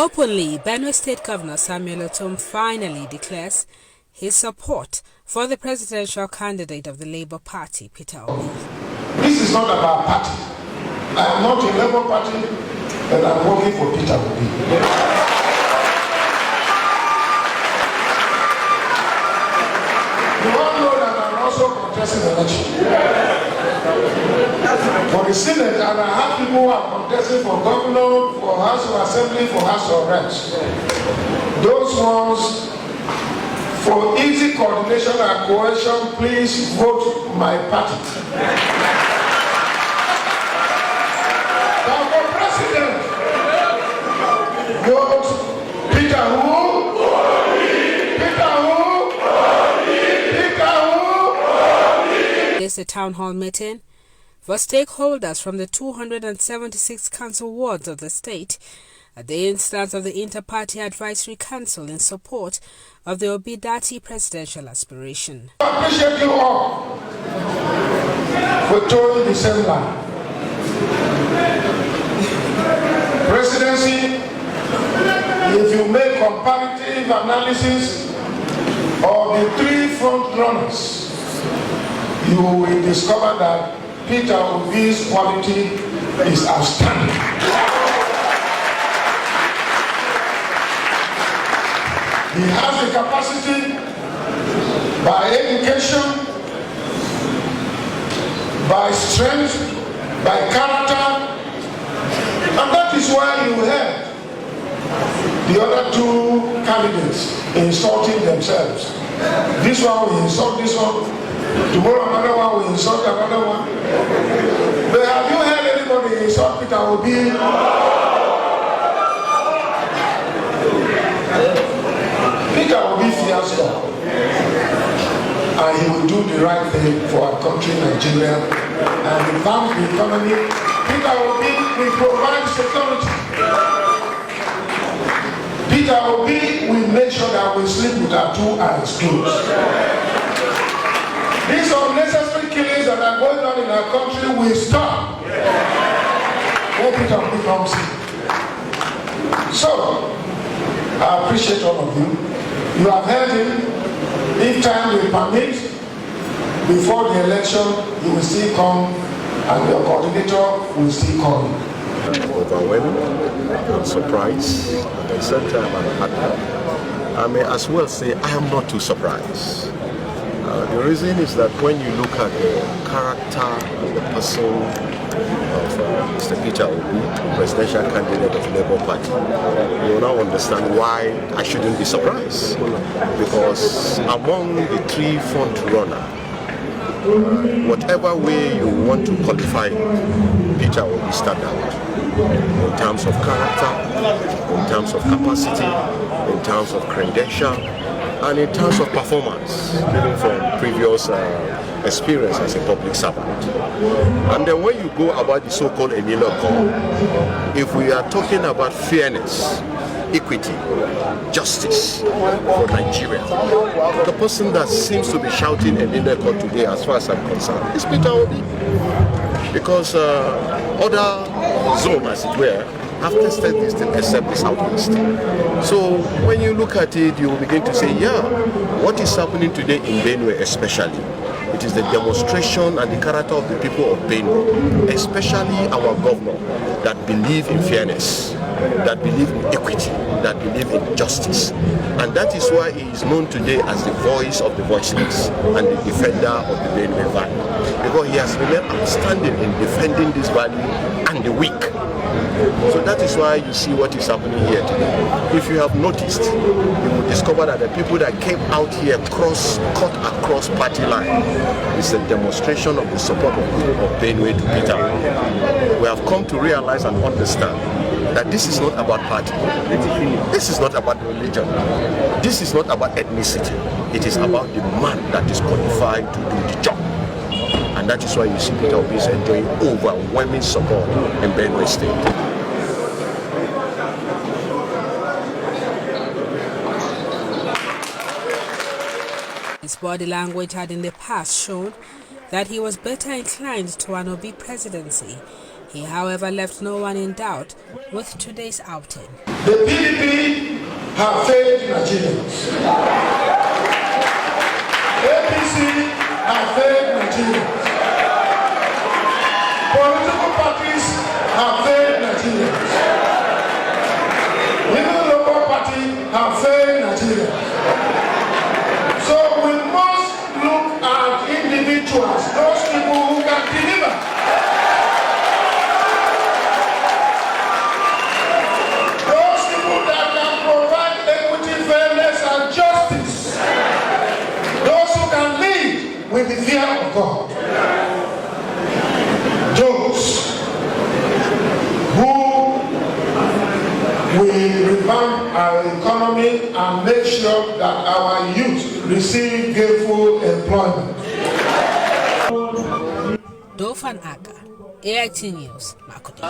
Openly, Benue State Governor Samuel Ortom finally declares his support for the presidential candidate of the Labour Party, Peter Obi. This is not about party. I am not a Labour Party, and I'm working for Peter Obi. You all know that I'm also contesting the election for the Senate, and I have people who are contesting for governor, for House of Assembly, for House of Reps. Those ones, for easy coordination and cohesion, please vote my party. Now for president, vote Peter who? Peter who? Peter who? This is a town hall meeting for stakeholders from the 276 council wards of the state at the instance of the Inter-Party Advisory Council in support of the Obi Datti presidential aspiration. I appreciate you all for towing the same line. Presidency, if you make comparative analysis of the three front runners, you will discover that Peter Obi's quality is outstanding. He has the capacity by education, by strength, by character, and that is why you heard the other two candidates insulting themselves. This one will insult this one, tomorrow another one will insult another one. But have you heard anybody insult Peter Obi? Peter Obi fears God, and he will do the right thing for our country, Nigeria, and advance the economy. Peter Obi will provide security. Peter Obi will make sure that we sleep with our two eyes closed. These unnecessary killings that are going on in our country will stop when Peter Obi comes in. So, I appreciate all of you. You have heard him. If time will permit, before the election, he will still come, and your coordinator will still come. Overwhelmed, I'm surprised, at the same time I'm happy. I may as well say I am not too surprised. The reason is that when you look at the character and the person of Mr. Peter Obi, presidential candidate of the Labour Party, you will now understand why I shouldn't be surprised. Because among the three front runners, whatever way you want to qualify Peter Obi stand out. In terms of character, in terms of capacity, in terms of credential, and in terms of performance, given from previous experience as a public servant. And then when you go about the so-called Emilio Call, if we are talking about fairness, equity, justice for Nigeria, the person that seems to be shouting Emilio Call today, as far as I'm concerned, is Peter Obi. Because other zones, as it were, have tested this thing except the Southwest. So when you look at it, you will begin to say, yeah, what is happening today in Benue especially, it is the demonstration and the character of the people of Benue, especially our governor, that believe in fairness, that believe in equity, that believe in justice. And that is why he is known today as the voice of the voiceless and the defender of the Benue value. Because he has remained outstanding in defending this value and the weak. So that is why you see what is happening here today. If you have noticed, you will discover that the people that came out here cut across party line. It's a demonstration of the support of people of Benue to Peter. We have come to realize and understand that this is not about party. This is not about religion. This is not about ethnicity. It is about the man that is qualified to do the job. And that is why you see Peter Obi is enjoying overwhelming support in Benue State. His body language had in the past shown that he was better inclined to an Obi presidency. He, however, left no one in doubt with today's outing. The PDP have failed Nigerians. APC have failed Nigerians. Political parties have failed Nigerians. Even local parties have failed Nigerians. So we must look at individuals, those people who can deliver. Those people that can provide equity, fairness, and justice. Those who can lead with the fear of God. Those who will revamp our economy and make sure that our youth receive gainful employment. Dofan Aga, AIT News, Makurdi.